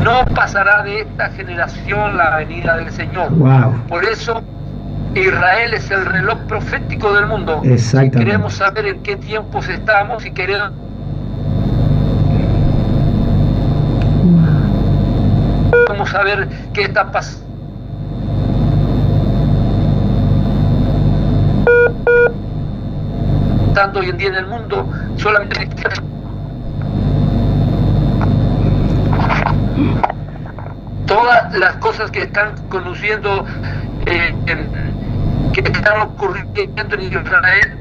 No pasará de esta generación la venida del Señor. Wow. Por eso Israel es el reloj profético del mundo. Exactamente. Si queremos saber en qué tiempos estamos, si queremos saber qué está pasando hoy en día en el mundo, solamente todas las cosas que están conociendo, que están ocurriendo en Israel,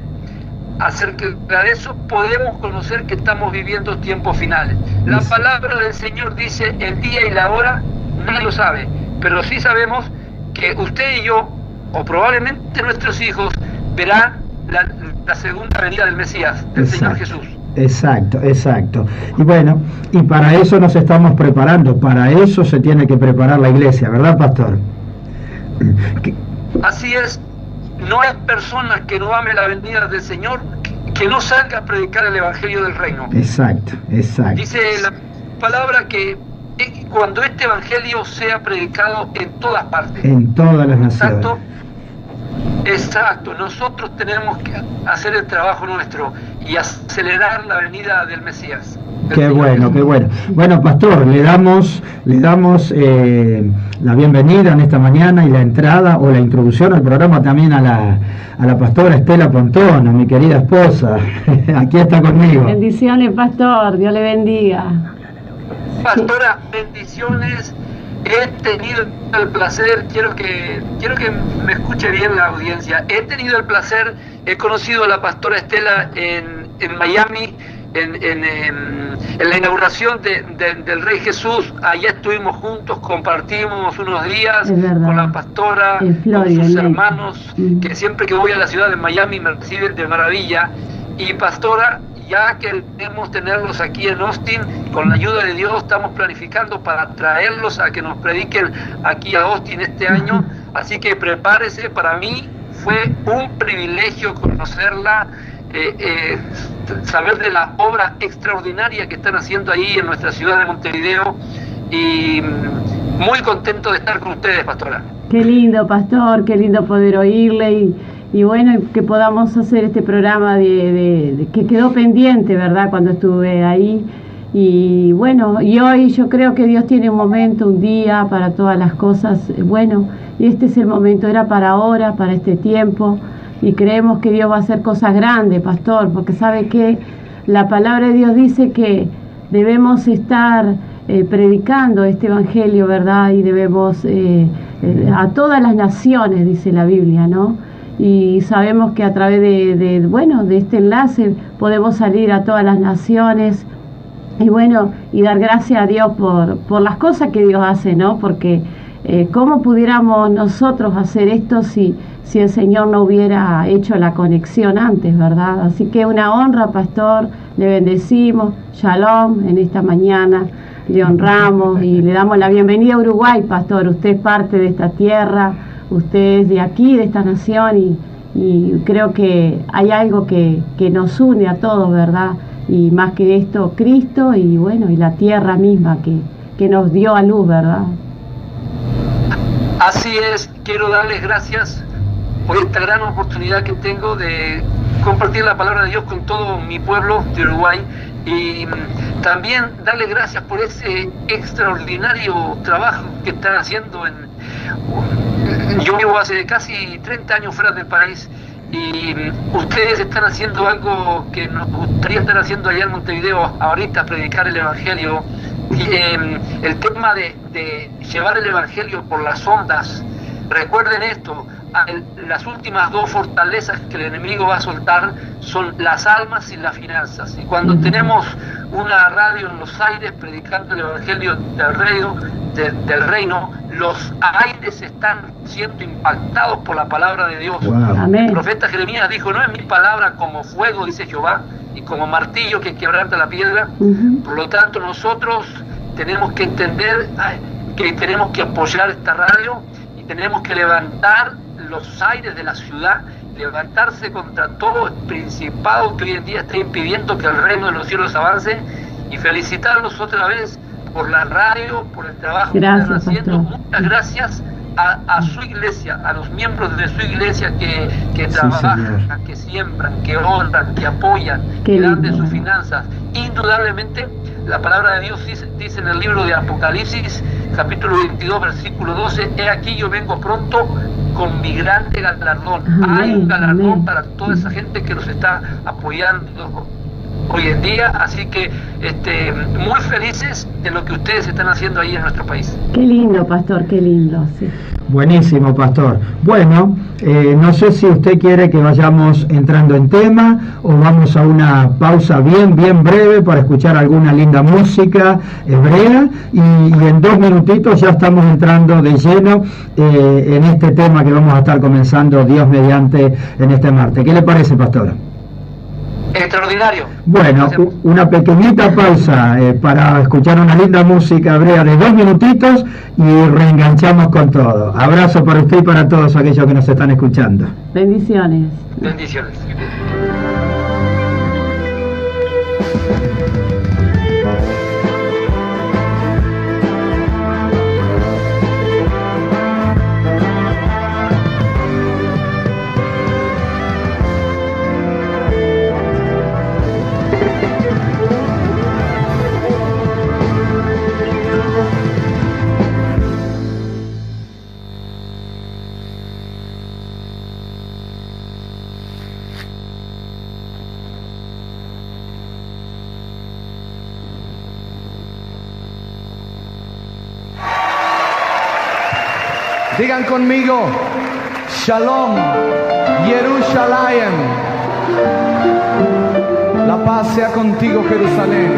acerca de eso podemos conocer que estamos viviendo tiempos finales. La palabra del Señor dice el día y la hora, nadie lo sabe, pero sí sabemos que usted y yo, o probablemente nuestros hijos, verán la segunda venida del Mesías, del Señor Jesús. Exacto, exacto. Y bueno, y para eso nos estamos preparando, para eso se tiene que preparar la iglesia, ¿verdad, pastor? Así es, no hay persona que no ame la venida del Señor que no salga a predicar el Evangelio del Reino. Exacto, exacto. Dice la palabra que cuando este Evangelio sea predicado en todas partes. En todas las naciones. Exacto, nosotros tenemos que hacer el trabajo nuestro y acelerar la venida del Mesías. Qué bueno, qué bueno. Bueno, pastor, le damos la bienvenida en esta mañana y la entrada o la introducción al programa también a la pastora Estela Pontón, mi querida esposa. Aquí está conmigo. Bendiciones, pastor, Dios le bendiga. Pastora, bendiciones. He tenido el placer, quiero que me escuche bien la audiencia, he tenido el placer, he conocido a la pastora Estela en Miami, en la inauguración del Rey Jesús. Allá estuvimos juntos, compartimos unos días con la pastora, con sus hermanos, que siempre que voy a la ciudad de Miami me reciben de maravilla. Y pastora, ya queremos tenerlos aquí en Austin, con la ayuda de Dios estamos planificando para traerlos a que nos prediquen aquí a Austin este año, así que prepárese. Para mí fue un privilegio conocerla, saber de la obra extraordinaria que están haciendo ahí en nuestra ciudad de Montevideo, y muy contento de estar con ustedes, pastora. Qué lindo, pastor, qué lindo poder oírle y bueno, que podamos hacer este programa de que quedó pendiente, ¿verdad?, cuando estuve ahí. Y bueno, y hoy yo creo que Dios tiene un momento, un día para todas las cosas. Bueno, y este es el momento, era para ahora, para este tiempo, y creemos que Dios va a hacer cosas grandes, pastor, porque sabe que la palabra de Dios dice que debemos estar predicando este evangelio, ¿verdad? Y debemos a todas las naciones, dice la Biblia, ¿no? Y sabemos que a través de este enlace podemos salir a todas las naciones y bueno, y dar gracias a Dios por las cosas que Dios hace, ¿no? Porque ¿cómo pudiéramos nosotros hacer esto si el Señor no hubiera hecho la conexión antes, ¿verdad? Así que una honra, pastor, le bendecimos, shalom en esta mañana, le honramos y le damos la bienvenida a Uruguay, pastor. Usted es parte de esta tierra, usted es de aquí, de esta nación, y creo que hay algo que nos une a todos, ¿verdad? Y más que esto, Cristo y bueno, y la tierra misma que nos dio a luz, ¿verdad? Así es, quiero darles gracias por esta gran oportunidad que tengo de compartir la palabra de Dios con todo mi pueblo de Uruguay, y también darles gracias por ese extraordinario trabajo que están haciendo. Yo vivo hace casi 30 años fuera del país y ustedes están haciendo algo que nos gustaría estar haciendo allá en Montevideo ahorita, predicar el Evangelio. El tema de llevar el Evangelio por las ondas. Recuerden esto, las últimas dos fortalezas que el enemigo va a soltar son las almas y las finanzas. Y cuando tenemos una radio en los aires predicando el Evangelio del reino, los aires están siendo impactados por la palabra de Dios. Wow. El profeta Jeremías dijo: no es mi palabra como fuego, dice Jehová, y como martillo que quebranta la piedra. Por lo tanto, nosotros tenemos que entender que tenemos que apoyar esta radio y tenemos que levantar los aires de la ciudad, levantarse contra todo el principado que hoy en día está impidiendo que el reino de los cielos avance, y felicitarlos otra vez por la radio, por el trabajo Gracias, que están haciendo. pastor. Muchas gracias a su iglesia, a los miembros de su iglesia que Sí, trabajan, señor. que siembran, que honran, que apoyan, Qué que dan de lindo. sus finanzas. Indudablemente, la palabra de Dios dice en el libro de Apocalipsis, capítulo 22, versículo 12, he aquí yo vengo pronto con mi grande galardón. Hay un galardón Amén. para toda esa gente que nos está apoyando hoy en día, así que muy felices de lo que ustedes están haciendo ahí en nuestro país. Qué lindo, pastor, qué lindo, sí. Buenísimo, pastor. Bueno, no sé si usted quiere que vayamos entrando en tema o vamos a una pausa bien breve para escuchar alguna linda música hebrea y en 2 minutitos ya estamos entrando de lleno en este tema que vamos a estar comenzando Dios mediante en este martes. ¿Qué le parece, pastor? Extraordinario. Bueno, una pequeñita pausa para escuchar una linda música hebrea de 2 minutitos y reenganchamos con todo. Abrazo para usted y para todos aquellos que nos están escuchando. Bendiciones. Bendiciones. Digan conmigo, Shalom, Jerusalén. La paz sea contigo, Jerusalén.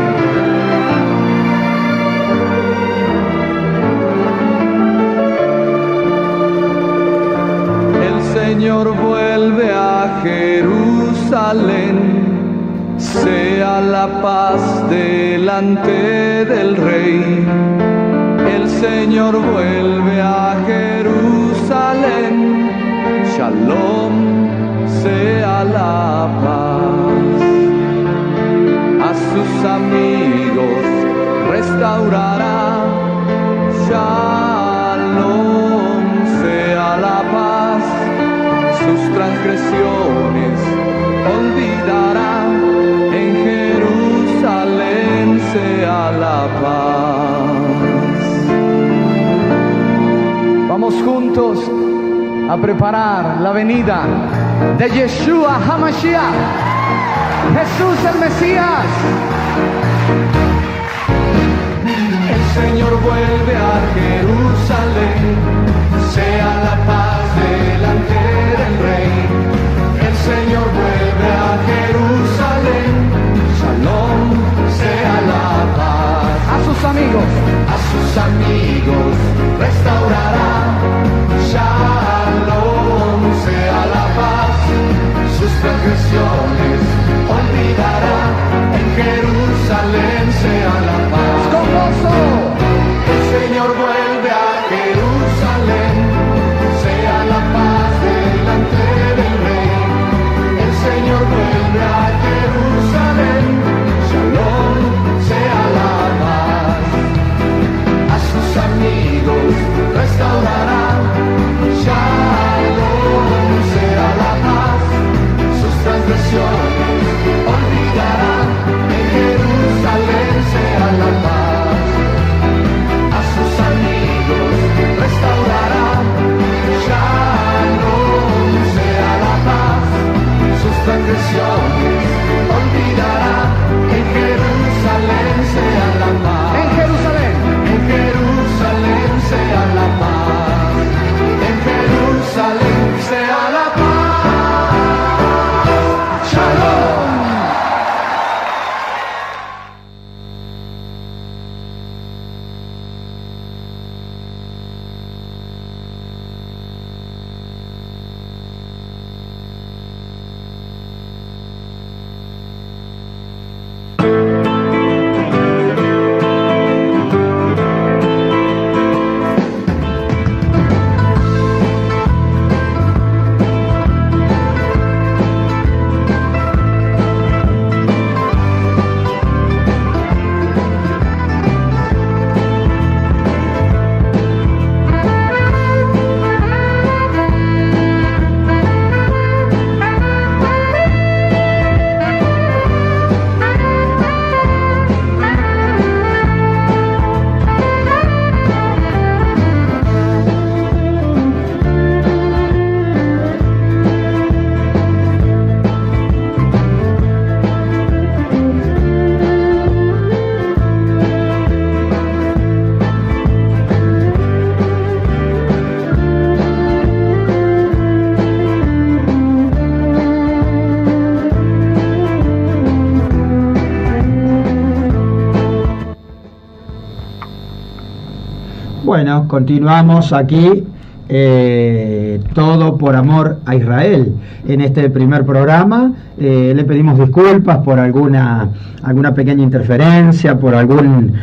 El Señor vuelve a Jerusalén. Sea la paz delante del Rey. El Señor vuelve a Jerusalén, Shalom sea la paz. A sus amigos restaurará, Shalom sea la paz. Sus transgresiones olvidará, en Jerusalén sea la paz. Vamos juntos a preparar la venida de Yeshua HaMashiach, Jesús el Mesías. El Señor vuelve a Jerusalén, sea la paz delante del Rey. El Señor vuelve a Jerusalén, Shalom sea la paz. A sus amigos restaurará, Shalom sea la paz. Sus transgresiones olvidará, en Jerusalén sea la paz. Con gozo, el Señor vuelve a Jerusalén, sea la paz delante del Rey. El Señor vuelve a Jerusalén, Shalom sea la paz. A sus amigos restaurará, Shalom sea la paz. Sus transgresiones olvidará, en Jerusalén sea Bueno, continuamos aquí, todo por amor a Israel. En este primer programa le pedimos disculpas por alguna pequeña interferencia, por algún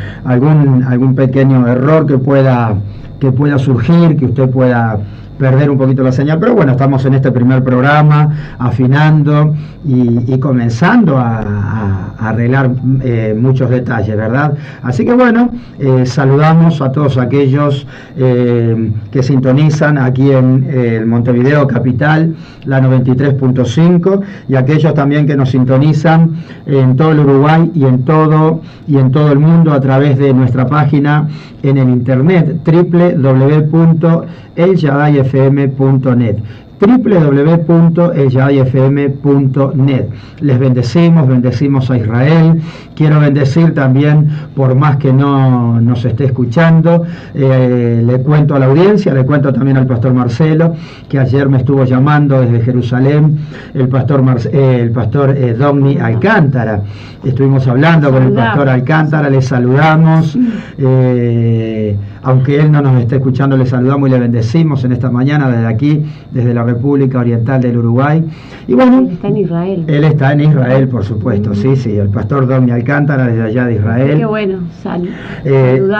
pequeño error que pueda surgir, que usted pueda perder un poquito la señal, pero bueno, estamos en este primer programa afinando y comenzando a arreglar muchos detalles, ¿verdad? Así que bueno, saludamos a todos aquellos que sintonizan aquí en Montevideo Capital, la 93.5, y aquellos también que nos sintonizan en todo el Uruguay y en todo el mundo a través de nuestra página en el internet www.elshadaifm.net www.elshadaifm.net. Les bendecimos a Israel. Quiero bendecir también, por más que no nos esté escuchando, le cuento a la audiencia, le cuento también al pastor Marcelo, que ayer me estuvo llamando desde Jerusalén, el pastor Dogni Alcántara. Estuvimos hablando con el pastor Alcántara, le saludamos, aunque él no nos esté escuchando, le saludamos y le bendecimos en esta mañana desde aquí, desde la República Oriental del Uruguay. Y bueno, él está en Israel. Él está en Israel, por supuesto, sí, el pastor Dogni Alcántara desde allá de Israel. Qué bueno,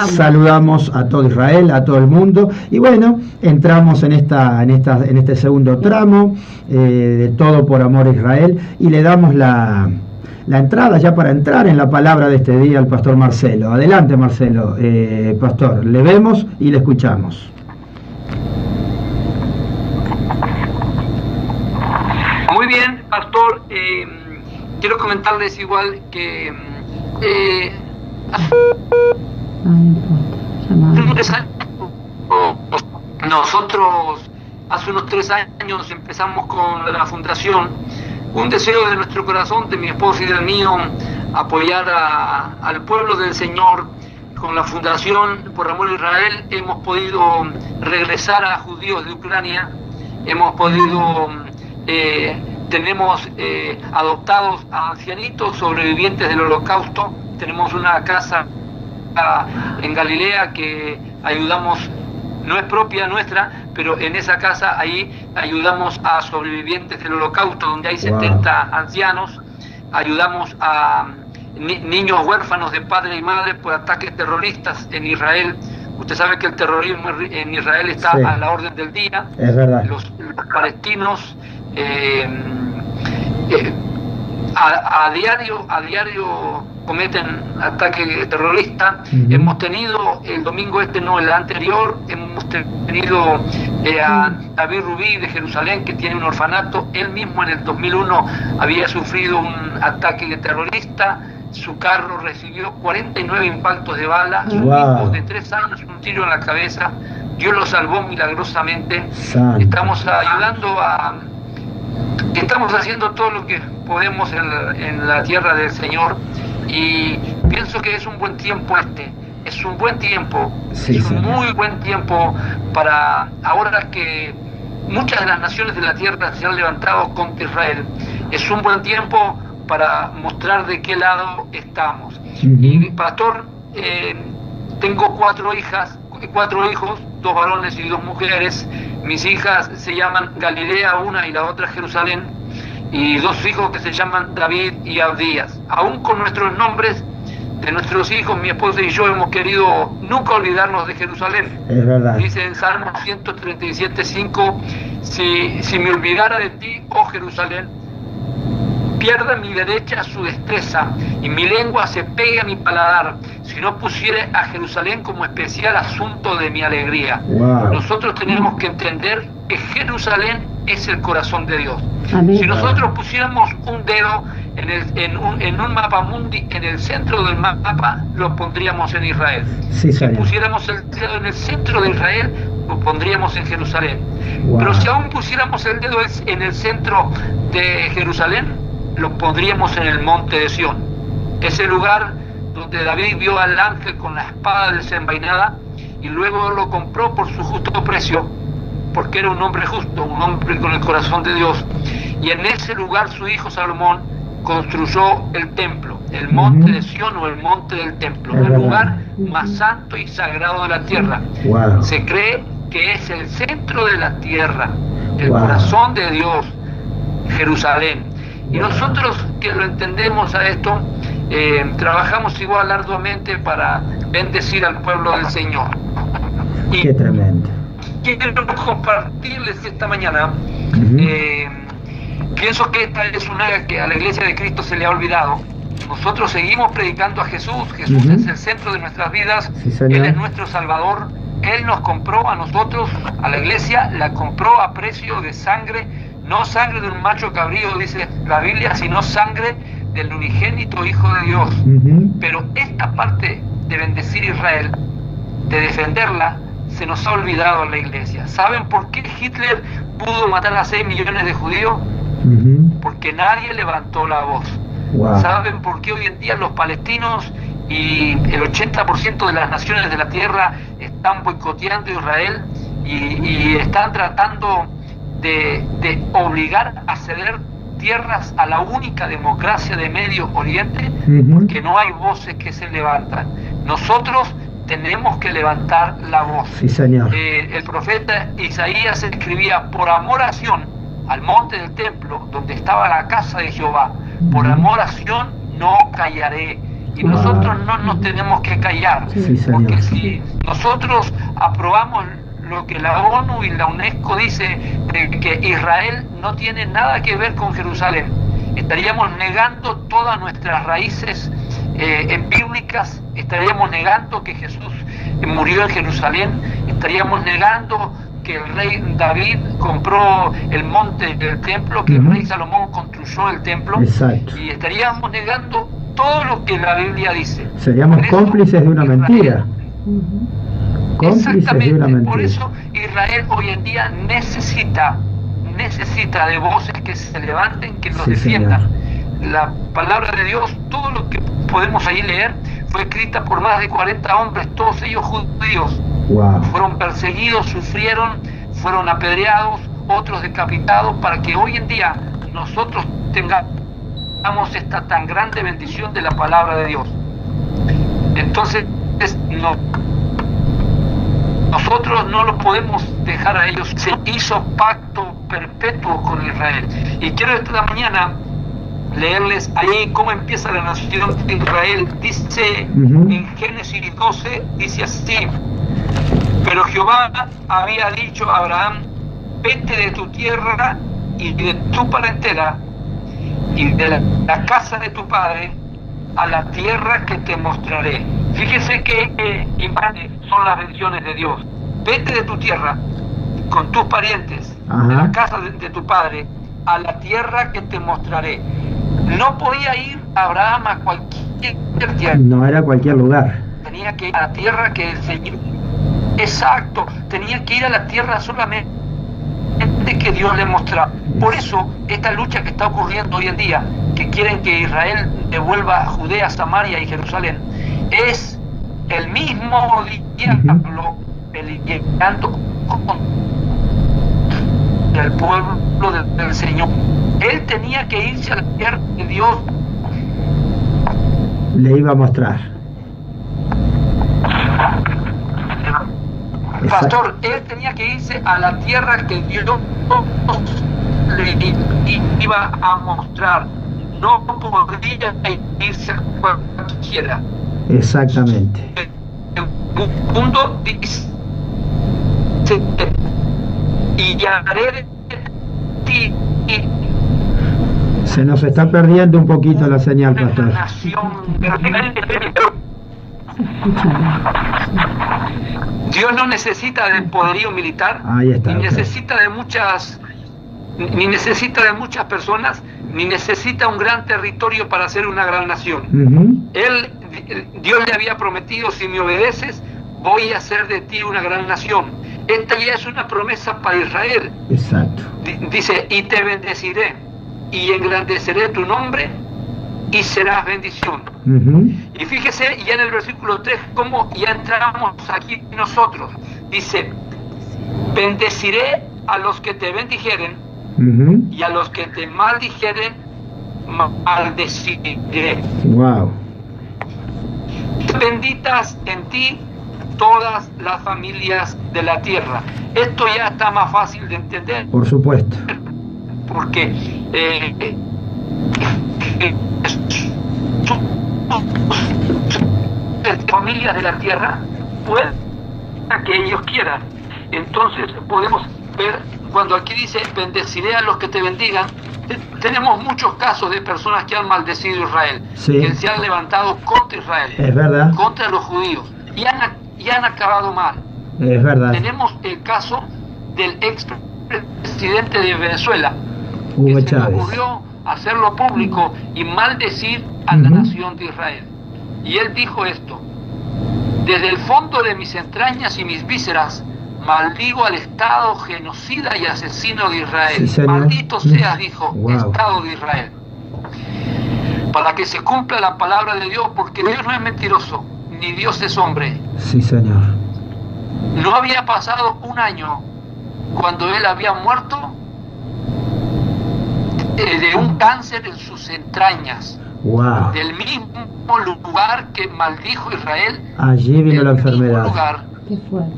saludamos a todo Israel, a todo el mundo. Y bueno, entramos en este segundo tramo de Todo por Amor a Israel, y le damos la entrada ya para entrar en la palabra de este día al pastor Marcelo. Adelante, Marcelo. Pastor, le vemos y le escuchamos. Muy bien, pastor. Quiero comentarles igual que nosotros hace unos 3 años empezamos con la fundación. Un deseo de nuestro corazón, de mi esposo y del mío, apoyar al pueblo del Señor. Con la Fundación por Amor a Israel hemos podido regresar a judíos de Ucrania, hemos podido, tenemos adoptados a ancianitos sobrevivientes del Holocausto. Tenemos una casa en Galilea que ayudamos, no es propia nuestra, pero en esa casa ahí ayudamos a sobrevivientes del Holocausto, donde hay 70 ancianos. Ayudamos a niños huérfanos de padre y madre por ataques terroristas en Israel. Usted sabe que el terrorismo en Israel está a la orden del día. Es verdad. Los palestinos a diario cometen ataques terroristas. Hemos tenido el domingo el anterior, hemos tenido a David Rubí de Jerusalén, que tiene un orfanato. Él mismo en el 2001 había sufrido un ataque terrorista. Su carro recibió 49 impactos de bala. Su hijo de 3 años, un tiro en la cabeza. Dios lo salvó milagrosamente. Estamos ayudando estamos haciendo todo lo que podemos en la tierra del Señor, y pienso que es un buen tiempo es un buen tiempo, un muy buen tiempo para ahora que muchas de las naciones de la tierra se han levantado contra Israel. Es un buen tiempo para mostrar de qué lado estamos. Y pastor, tengo 4 hijos, 2 varones y 2 mujeres. Mis hijas se llaman Galilea, una, y la otra Jerusalén, y 2 hijos que se llaman David y Abdías. Aún con nuestros nombres de nuestros hijos, mi esposa y yo hemos querido nunca olvidarnos de Jerusalén. Es verdad. Dice en Salmo 137:5, si me olvidara de ti, oh Jerusalén, pierda mi derecha su destreza y mi lengua se pegue a mi paladar, si no pusiere a Jerusalén como especial asunto de mi alegría. Nosotros tenemos que entender que Jerusalén es el corazón de Dios. Amén. Si nosotros pusiéramos un dedo en un mapa mundi, en el centro del mapa, lo pondríamos en Israel. Si pusiéramos el dedo en el centro de Israel, lo pondríamos en Jerusalén. Pero si aún pusiéramos el dedo en el centro de Jerusalén, lo pondríamos en el monte de Sión, ese lugar donde David vio al ángel con la espada desenvainada y luego lo compró por su justo precio, porque era un hombre justo, un hombre con el corazón de Dios. Y en ese lugar su hijo Salomón construyó el templo. el monte de Sión o el monte del templo, el lugar más santo y sagrado de la tierra. Wow. Se cree que es el centro de la tierra, el corazón de Dios, Jerusalén. Y nosotros que lo entendemos a esto, trabajamos igual arduamente para bendecir al pueblo del Señor. Y qué tremendo. quiero compartirles esta mañana, pienso que esta es una que a la Iglesia de Cristo se le ha olvidado. Nosotros seguimos predicando a Jesús. Jesús es el centro de nuestras vidas. Sí, Señor. Él es nuestro Salvador. Él nos compró a nosotros, a la Iglesia, la compró a precio de sangre, no sangre de un macho cabrío, dice la Biblia, sino sangre del unigénito Hijo de Dios. Pero esta parte de bendecir a Israel, de defenderla, se nos ha olvidado en la Iglesia. ¿Saben por qué Hitler pudo matar a 6 millones de judíos? Porque nadie levantó la voz. Wow. ¿Saben por qué hoy en día los palestinos y el 80% de las naciones de la tierra están boicoteando a Israel y están tratando de obligar a ceder tierras a la única democracia de Medio Oriente? Porque no hay voces que se levantan. Nosotros tenemos que levantar la voz. Sí, Señor. El profeta Isaías escribía: por amor a Sión, al monte del templo, donde estaba la casa de Jehová, por amor a Sión no callaré. Y nosotros no nos tenemos que callar, Sí, porque Señor. si nosotros aprobamos lo que la ONU y la UNESCO dice, de que Israel no tiene nada que ver con Jerusalén, estaríamos negando todas nuestras raíces bíblicas, estaríamos negando que Jesús murió en Jerusalén, estaríamos negando que el rey David compró el monte del templo, que el rey Salomón construyó el templo. Exacto. Y estaríamos negando todo lo que la Biblia dice. Seríamos Por eso, cómplices de una Israel, mentira. Cómplices de exactamente, una mentira. por eso Israel hoy en día necesita de voces que se levanten, que nos Sí, defiendan. Señor. La palabra de Dios, todo lo que podemos ahí leer, fue escrita por más de 40 hombres, todos ellos judíos. Wow. Fueron perseguidos, sufrieron, fueron apedreados, otros decapitados, para que hoy en día nosotros tengamos esta tan grande bendición de la palabra de Dios. Entonces, nosotros no los podemos dejar a ellos. Se hizo pacto perpetuo con Israel. Y quiero esta mañana leerles ahí cómo empieza la nación de Israel. Dice en Génesis 12, dice así: pero Jehová había dicho a Abraham: vete de tu tierra y de tu parentela y de la casa de tu padre a la tierra que te mostraré. Fíjese que son las bendiciones de Dios. Vete de tu tierra con tus parientes, de la casa de tu padre, a la tierra que te mostraré. No podía ir Abraham a cualquier tierra. No era cualquier lugar. Tenía que ir a la tierra que el Señor... Exacto, tenía que ir a la tierra solamente que Dios le mostraba. Por eso, esta lucha que está ocurriendo hoy en día, que quieren que Israel devuelva a Judea, Samaria y Jerusalén, es el mismo diablo peleando con el pueblo del Señor. Él tenía que irse a la tierra que Dios le iba a mostrar. Pastor, él tenía que irse a la tierra que Dios le iba a mostrar. No podía irse a cualquiera. Exactamente. El mundo dice: y haré de ti. Se nos está perdiendo un poquito la señal, pastor. Dios no necesita del poderío militar, Ahí está, ni necesita de muchas personas, ni necesita un gran territorio para ser una gran nación. Dios le había prometido: si me obedeces, voy a hacer de ti una gran nación. Esta ya es una promesa para Israel. Exacto. Dice: y te bendeciré, y engrandeceré tu nombre, y serás bendición. Y fíjese ya en el versículo 3 cómo ya entramos aquí nosotros. Dice: bendeciré a los que te bendijeren, y a los que te maldijeren maldeciré. Wow. Benditas en ti todas las familias de la tierra. Esto ya está más fácil de entender. Por supuesto. Porque familias de la tierra pueden que ellos quieran. Entonces podemos ver cuando aquí dice bendeciré a los que te bendigan. Tenemos muchos casos de personas que han maldecido a Israel, sí, que se han levantado contra Israel, es verdad, contra los judíos y han acabado mal. Es verdad. Tenemos el caso del ex presidente de Venezuela, Hugo que se le Chávez. ocurrió hacerlo público y maldecir a la nación de Israel. Y él dijo esto: desde el fondo de mis entrañas y mis vísceras maldigo al Estado genocida y asesino de Israel. Sí, maldito seas, dijo, wow, Estado de Israel. Para que se cumpla la palabra de Dios, porque Dios no es mentiroso, ni Dios es hombre. Sí, Señor. No había pasado un año cuando él había muerto de un cáncer en sus entrañas. Wow. Del mismo lugar que maldijo Israel, allí vino la enfermedad. Lugar, qué fuerte.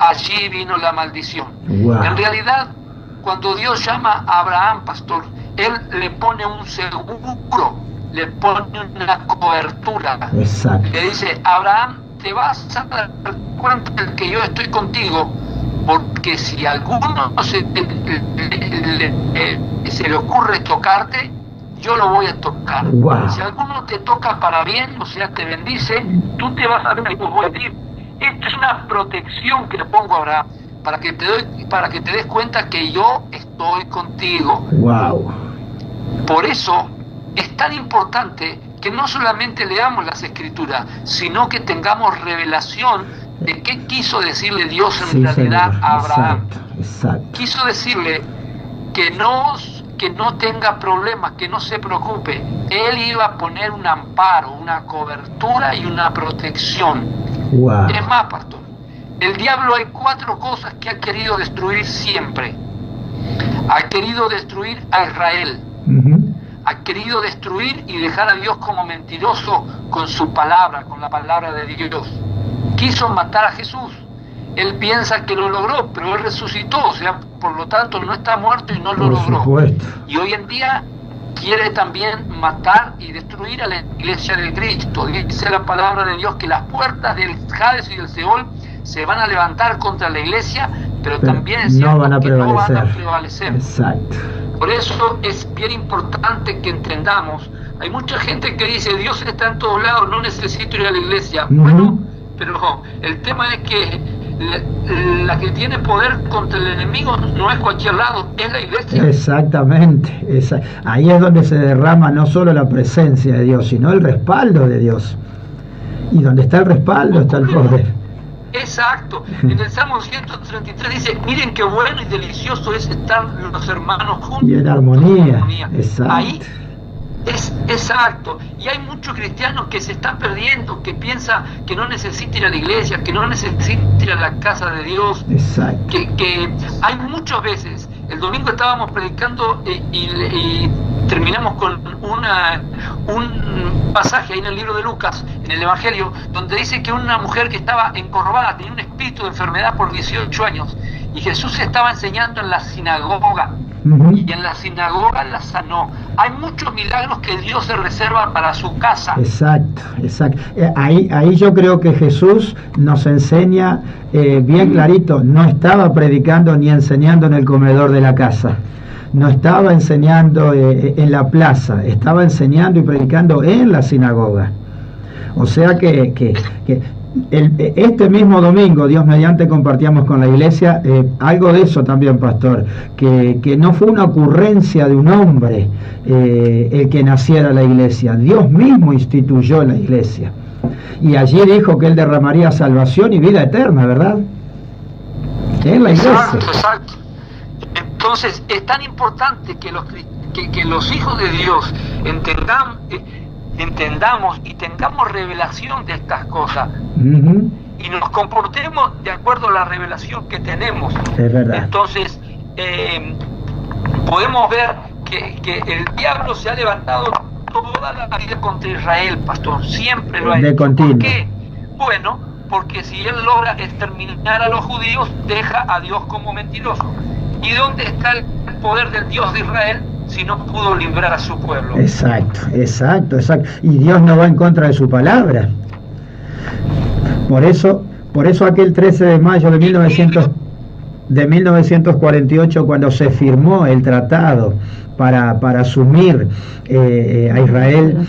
Allí vino la maldición. Wow. En realidad, cuando Dios llama a Abraham, pastor, él le pone un seguro, le pone una cobertura. Exacto. Le dice: Abraham, te vas a dar cuenta de que yo estoy contigo, porque si a alguno se le ocurre tocarte, yo lo voy a tocar. Wow. Si alguno te toca para bien, o sea, te bendice, tú te vas a ver y te voy a decir. Esta es una protección que le pongo a Abraham para que te des cuenta que yo estoy contigo. Wow. Por eso es tan importante que no solamente leamos las Escrituras, sino que tengamos revelación de qué quiso decirle Dios en realidad, señor, a Abraham. Exacto. Quiso decirle que no tenga problemas, que no se preocupe. Él iba a poner un amparo, una cobertura y una protección. Wow. Es más, pastor, el diablo hay 4 cosas que ha querido destruir siempre. Ha querido destruir a Israel. Ha querido destruir y dejar a Dios como mentiroso con su palabra, con la palabra de Dios. Quiso matar a Jesús. Él piensa que lo logró, pero él resucitó, o sea, por lo tanto no está muerto y no lo logró. Supuesto. Y hoy en día quiere también matar y destruir a la iglesia de Cristo. Dice la palabra de Dios que las puertas del Hades y del Seol se van a levantar contra la iglesia, pero también es cierto no van a que prevalecer. no van a prevalecer. Exacto. Por eso es bien importante que entendamos. Hay mucha gente que dice: Dios está en todos lados, no necesito ir a la iglesia. Bueno, pero el tema es que la que tiene poder contra el enemigo no es cualquier lado, es la iglesia. Exactamente. Ahí es donde se derrama no solo la presencia de Dios, sino el respaldo de Dios. Y donde está el respaldo está el poder. Exacto. En el Salmo 133 dice: miren qué bueno y delicioso es estar los hermanos juntos. Y en armonía. Exacto. Ahí es exacto. Y hay muchos cristianos que se están perdiendo, que piensan que no necesitan ir a la iglesia, que no necesitan ir a la casa de Dios. Exacto. Que hay muchas veces. El domingo estábamos predicando y terminamos con un pasaje ahí en el libro de Lucas, en el Evangelio, donde dice que una mujer que estaba encorvada, tenía un espíritu de enfermedad por 18 años, y Jesús estaba enseñando en la sinagoga, y en la sinagoga la sanó. Hay muchos milagros que Dios se reserva para su casa. Exacto, exacto. Ahí yo creo que Jesús nos enseña bien clarito, no estaba predicando ni enseñando en el comedor de la casa. No estaba enseñando en la plaza, estaba enseñando y predicando en la sinagoga. O sea que este mismo domingo, Dios mediante, compartíamos con la iglesia algo de eso también, pastor, que no fue una ocurrencia de un hombre el que naciera la iglesia. Dios mismo instituyó la iglesia. Y allí dijo que Él derramaría salvación y vida eterna, ¿verdad? En la iglesia. Exacto, exacto. Entonces es tan importante que los hijos de Dios entendamos y tengamos revelación de estas cosas, y nos comportemos de acuerdo a la revelación que tenemos. Es verdad. Entonces podemos ver que el diablo se ha levantado toda la vida contra Israel, pastor, siempre lo ha hecho. De continuo. ¿Por qué? Bueno, porque si él logra exterminar a los judíos, deja a Dios como mentiroso. ¿Y dónde está el poder del Dios de Israel si no pudo librar a su pueblo? Exacto. Y Dios no va en contra de su palabra. Por eso aquel 13 de mayo de 1948, cuando se firmó el tratado para asumir a Israel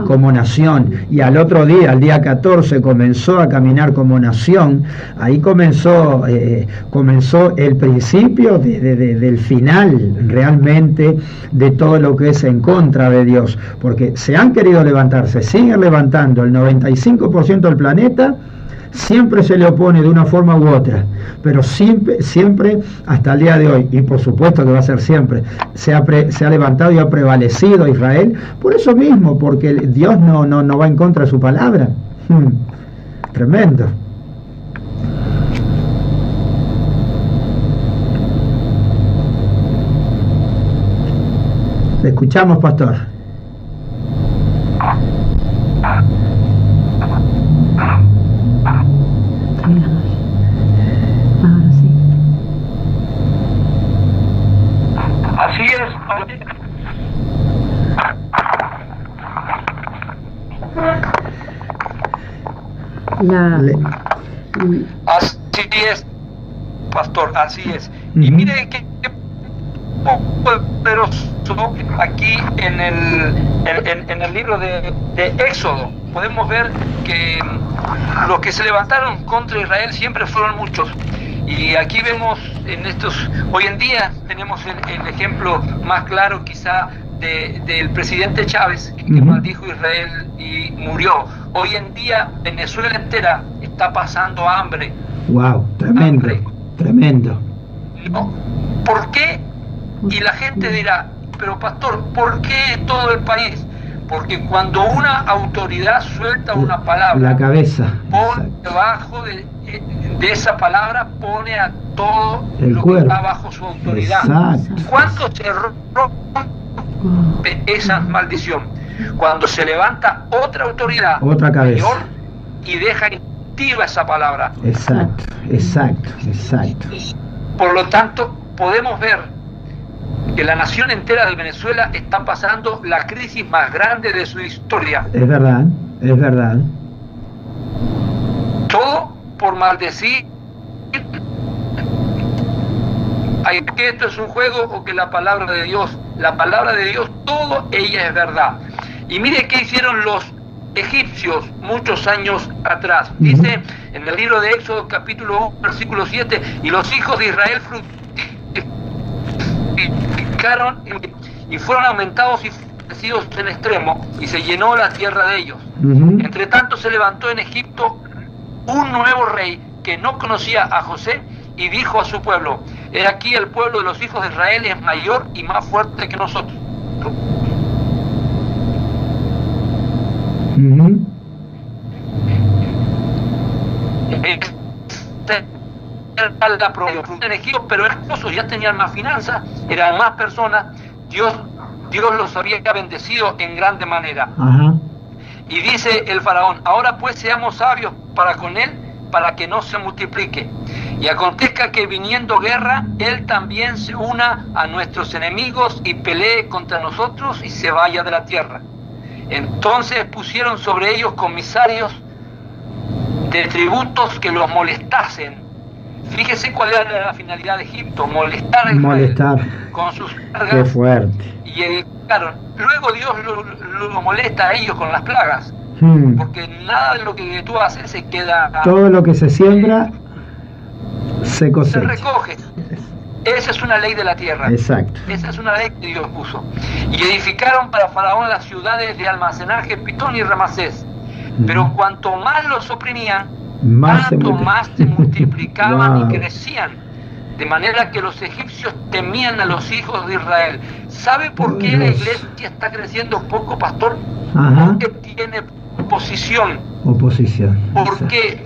como nación, y al otro día, al día 14, comenzó a caminar como nación, ahí comenzó el principio del final realmente de todo lo que es en contra de Dios, porque se han querido levantar, se siguen levantando el 95% del planeta. Siempre se le opone de una forma u otra, pero siempre hasta el día de hoy, y por supuesto que va a ser siempre, se ha levantado y ha prevalecido Israel por eso mismo, porque Dios no va en contra de su palabra. Tremendo. Le escuchamos, pastor. Ahora sí. Así es. Así es, pastor, así es. Y mire que poderoso aquí en el libro de Éxodo podemos ver que los que se levantaron contra Israel siempre fueron muchos. Y aquí vemos hoy en día tenemos el ejemplo más claro quizá del presidente Chávez, que maldijo Israel y murió. Hoy en día Venezuela entera está pasando hambre. Wow, tremendo, tremendo. ¿No? ¿Por qué? Y la gente dirá, pero pastor, ¿por qué todo el país? Porque cuando una autoridad suelta una palabra, la cabeza, pone debajo de esa palabra, pone a todo lo que está bajo su autoridad. Exacto. ¿Cuándo se rompe esa maldición? Cuando se levanta otra autoridad, otra cabeza, mayor, y deja activa esa palabra. Exacto. Por lo tanto, podemos ver que la nación entera de Venezuela está pasando la crisis más grande de su historia. Es verdad. Todo por maldecir que esto es un juego o que la palabra de Dios, todo ella es verdad. Y mire qué hicieron los egipcios muchos años atrás. Dice en el libro de Éxodo capítulo 1 versículo 7, y los hijos de Israel fructificaron y fueron aumentados y crecidos en extremo, y se llenó la tierra de ellos. Entre tanto se levantó en Egipto un nuevo rey que no conocía a José, y dijo a su pueblo: he aquí el pueblo de los hijos de Israel es mayor y más fuerte que nosotros. La producción en Egipto, pero esposos ya tenían más finanzas, eran más personas, Dios los había bendecido en grande manera. Y dice el faraón: ahora pues seamos sabios para con él, para que no se multiplique. Y acontezca que viniendo guerra, él también se una a nuestros enemigos y pelee contra nosotros y se vaya de la tierra. Entonces pusieron sobre ellos comisarios de tributos que los molestasen. Fíjese cuál era la finalidad de Egipto: molestar a Israel con sus cargas. Qué fuerte. Y edificaron. Luego Dios lo molesta a ellos con las plagas, porque nada de lo que tú haces se queda. Todo lo que se siembra se cosecha. Se recoge. Esa es una ley de la tierra. Exacto. Esa es una ley que Dios puso. Y edificaron para Faraón las ciudades de almacenaje, Pitón y Ramasés. Pero cuanto más los oprimían, tanto más se multiplicaban y crecían. De manera que los egipcios temían a los hijos de Israel. ¿Sabe por qué la iglesia está creciendo poco, pastor? Porque tiene oposición. Porque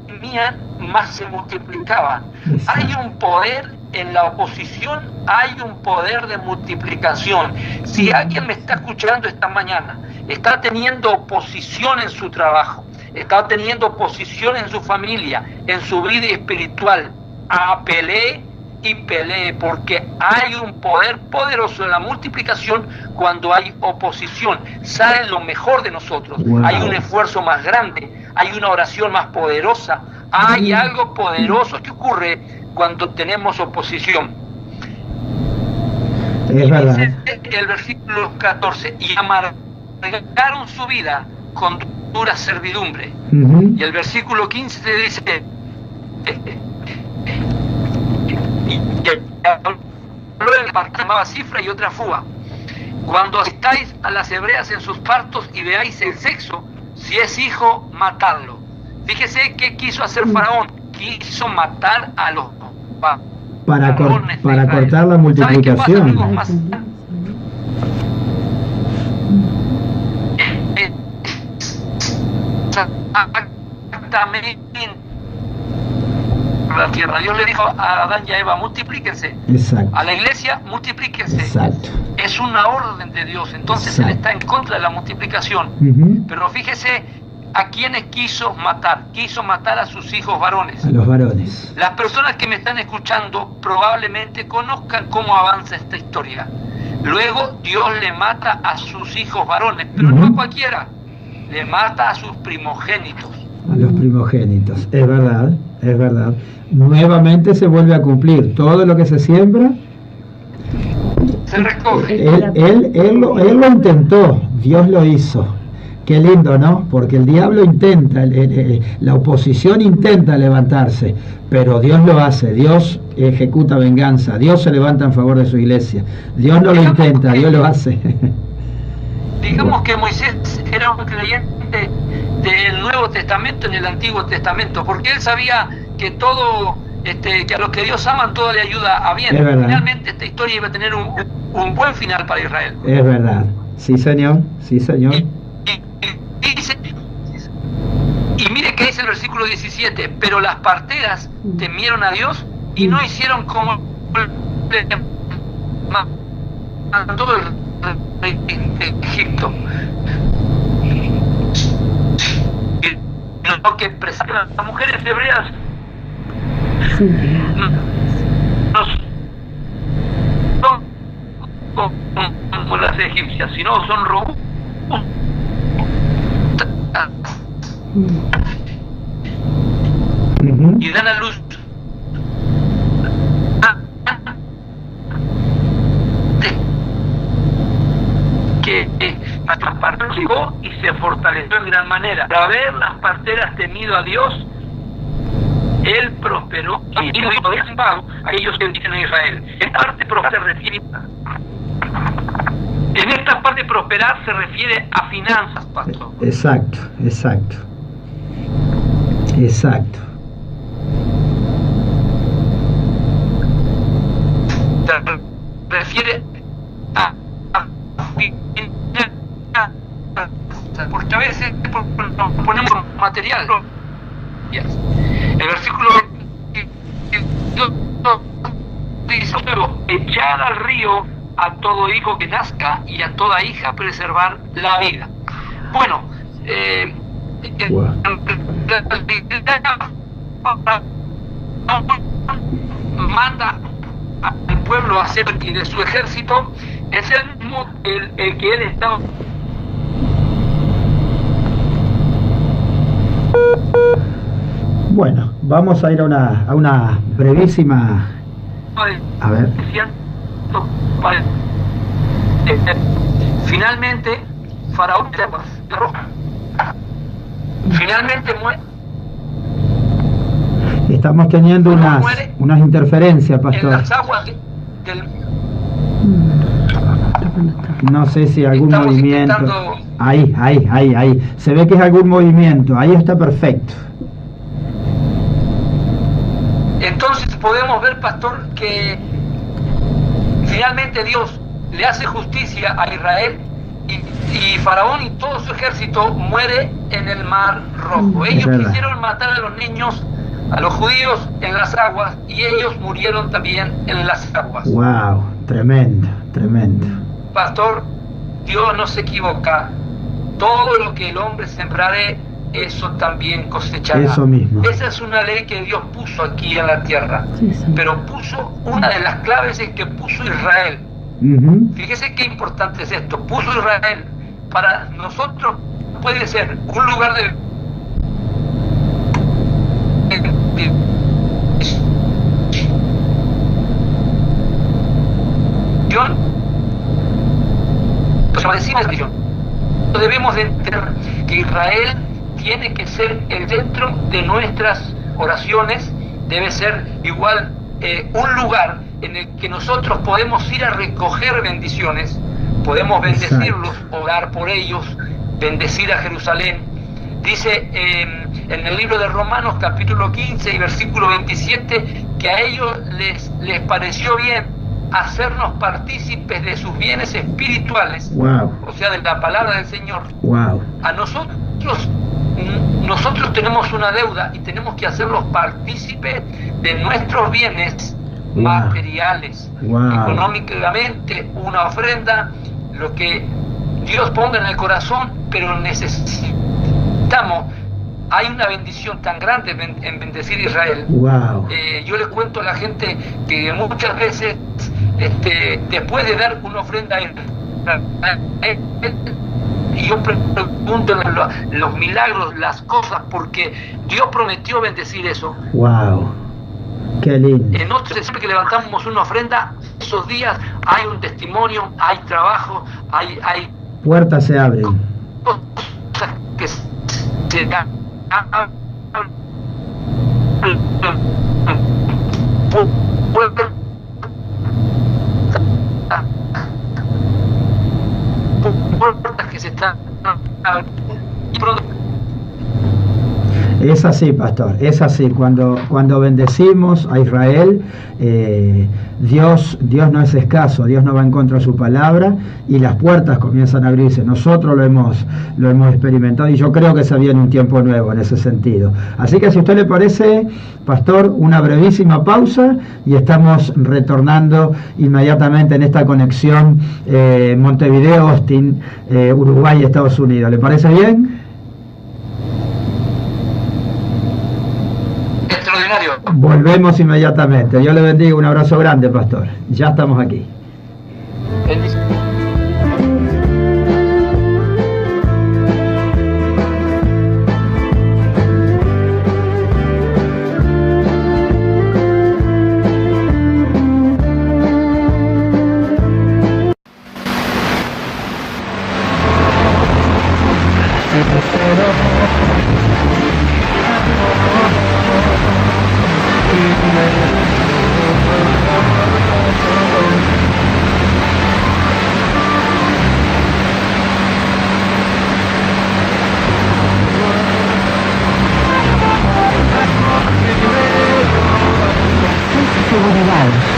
temían, más se multiplicaban. Hay un poder en la oposición hay un poder de multiplicación. Si alguien me está escuchando esta mañana, está teniendo oposición en su trabajo, está teniendo oposición en su familia, en su vida espiritual, pelee y pelee, porque hay un poder poderoso en la multiplicación cuando hay oposición. Sale lo mejor de nosotros. Wow. Hay un esfuerzo más grande, hay una oración más poderosa, hay algo poderoso que ocurre cuando tenemos oposición. Es verdad. Dice el versículo 14, y amargaron su vida con dura servidumbre. Y el versículo 15 dice, llamaba Cifra y otra Fúa. Cuando estáis a las hebreas en sus partos y veáis el sexo, si es hijo, matadlo. Fíjese qué quiso hacer Faraón. Quiso matar a los para cortar la multiplicación. Exactamente. La tierra. Dios le dijo a Adán y a Eva, multiplíquense. Exacto. A la iglesia, multiplíquense. Exacto. Es una orden de Dios. Entonces Él está en contra de la multiplicación. Pero fíjese a quienes quiso matar. Quiso matar a sus hijos varones. A los varones. Las personas que me están escuchando probablemente conozcan cómo avanza esta historia. Luego Dios le mata a sus hijos varones, pero no a cualquiera. Le mata a sus primogénitos. A los primogénitos. Es verdad, es verdad. Nuevamente se vuelve a cumplir. Todo lo que se siembra se recoge. Él lo intentó, Dios lo hizo. Qué lindo, ¿no? Porque el diablo intenta, la oposición intenta levantarse, pero Dios lo hace, Dios ejecuta venganza, Dios se levanta en favor de su iglesia. Dios no lo intenta, Dios lo hace. Digamos que Moisés era un creyente del Nuevo Testamento en el Antiguo Testamento, porque él sabía que todo, que a los que Dios aman todo le ayuda a bien. Finalmente esta historia iba a tener un buen final para Israel. Es verdad, sí señor, sí señor. Y mire que dice el versículo 17, pero las parteras temieron a Dios y no hicieron como mandó el rey de Egipto. Lo que presentan las mujeres hebreas no son como las egipcias, sino son robustas. Y dan a luz que las parteras llegó y se fortaleció en gran manera. Al haber las parteras temido a Dios, Él prosperó y no podía sin pago a aquellos que dicen en Israel. Esta parte prosperar se refiere, en esta parte prosperar se refiere a finanzas, pastor. Exacto, exacto. Exacto. Se refiere a porque a veces ponemos material. El versículo dice: echar al río a todo hijo que nazca y a toda hija preservar la vida. Bueno, manda al pueblo a hacer y de su ejército es el mismo el que él estaba. Bueno, vamos a ir a una brevísima. A ver. Finalmente, Faraón finalmente muere. Estamos teniendo unas interferencias, pastor. En las aguas del... No sé si algún Estamos movimiento. intentando... Ahí. Se ve que es algún movimiento. Ahí está perfecto. Entonces podemos ver, pastor, que finalmente Dios le hace justicia a Israel y Faraón y todo su ejército muere en el Mar Rojo. Ellos quisieron matar a los niños a los judíos en las aguas y ellos murieron también en las aguas. Wow, tremendo, tremendo. Pastor, Dios no se equivoca. Todo lo que el hombre sembrare, eso también cosechará. Eso mismo. Esa es una ley que Dios puso aquí en la tierra. Sí, sí. Pero puso, una de las claves es que puso Israel. Fíjese qué importante es esto. Puso Israel. Para nosotros puede ser un lugar de debemos de entender que Israel tiene que ser el centro de nuestras oraciones, debe ser igual un lugar en el que nosotros podemos ir a recoger bendiciones, podemos bendecirlos, orar por ellos, bendecir a Jerusalén. Dice en el libro de Romanos capítulo 15 y versículo 27 que a ellos les pareció bien hacernos partícipes de sus bienes espirituales, wow, o sea, de la palabra del Señor. Wow. A nosotros tenemos una deuda y tenemos que hacerlos partícipes de nuestros bienes materiales, económicamente, una ofrenda, lo que Dios ponga en el corazón, pero necesitamos. Hay una bendición tan grande en bendecir a Israel. Wow. Yo les cuento a la gente que muchas veces, después de dar una ofrenda y yo pregunto los milagros, las cosas, porque Dios prometió bendecir eso. Wow. Qué lindo. Nosotros siempre que levantamos una ofrenda, esos días hay un testimonio, hay trabajo, hay puertas se abren. Cosas que se dan. Puertas que se están Es así, pastor, es así. Cuando bendecimos a Israel, Dios no es escaso, Dios no va en contra de su palabra y las puertas comienzan a abrirse. Nosotros lo hemos experimentado y yo creo que se viene un tiempo nuevo en ese sentido. Así que si a usted le parece, pastor, una brevísima pausa y estamos retornando inmediatamente en esta conexión Montevideo, Austin, Uruguay, Estados Unidos. ¿Le parece bien? Volvemos inmediatamente. Dios le bendiga. Un abrazo grande, pastor. Ya estamos aquí.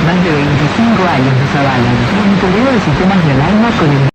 Más de 25 años de Zavala, monitoreo de sistemas de alarma con el